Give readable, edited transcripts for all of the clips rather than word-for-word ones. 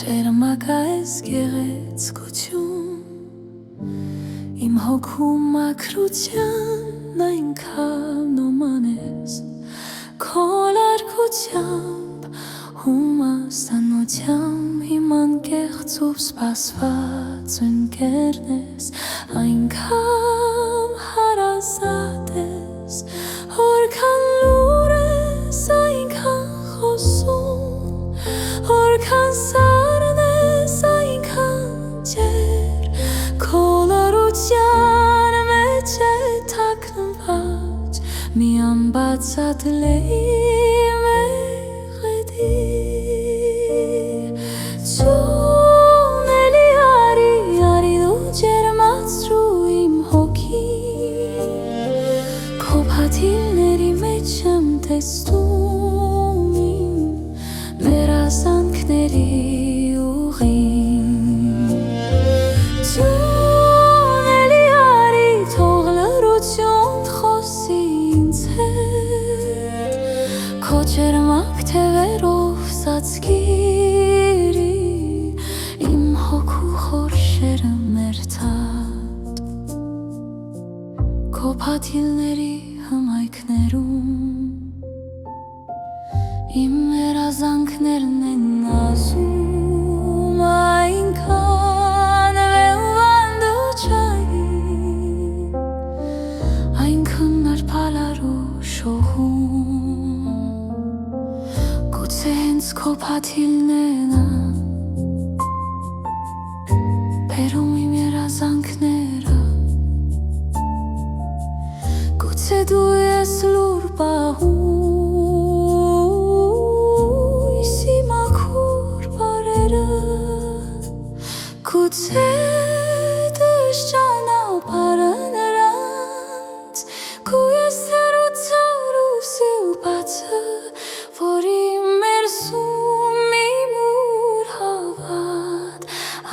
Չերմակայես գեղեցկություն Իմ հոգում մաքրության այնքան ոմանես Քո լարկությամբ հումաստանությամբ Իման կեղծով սպասված ընկերնես Այնքան հարազատ ես Որքան լուր ես այնքան խոսում Որքան սարն ես այնքան ջեր Քո լարության մեջ է թաքնված Մի անբացատրելի մեղեդի Ճոն էլի արի դու ջերմացրու իմ հոգին Քո փաթիլների մեջ եմ տեսնում Մեր ասանքների ուղին Ճոն էլի արի թող լռություն խոսի ինձ հետ Քո ջերմակ թևերով ծածկիրի Իմ հոգու խորշերը մերթած Քո փաթիլների հմայքներում Իմ երազանքներն են ասում Այնքան վեհվանդուչային Այնքան նրբալարու շողում Գուցե հենց քո փաթիլն են Բերում իմ երազանքները Գուցե դու ես լուր պահում Գուցե դժ ճանապարհը նրանց Քո ես հեռացար ու սիլպացը Որի մերսում իմ ուր հավատ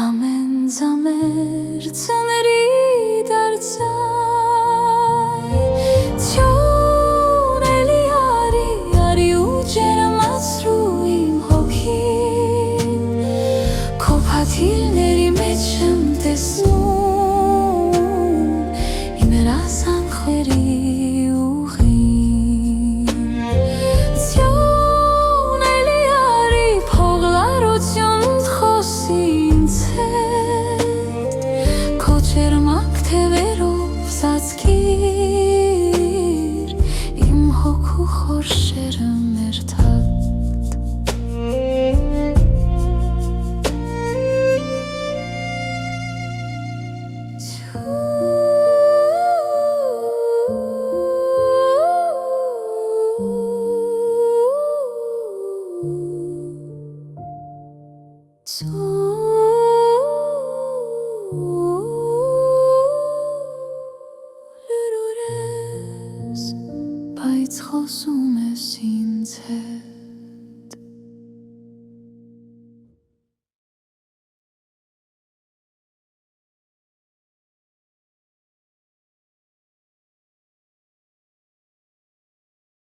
Ամեն ձամեր ծների դարձայ Ճոն էլի արի ու ջերմացրու իմ հոգին Քո փաթիլների եմ տեսնում Իմ երազանքների ուղին Ճոն էլի արի փող լռություն խոսի ինձ հետ Քո ջերմակ թևերով ծածկիր Իմ հոգու խորշերը մերթած Բայց խոսում ես ինձ հետ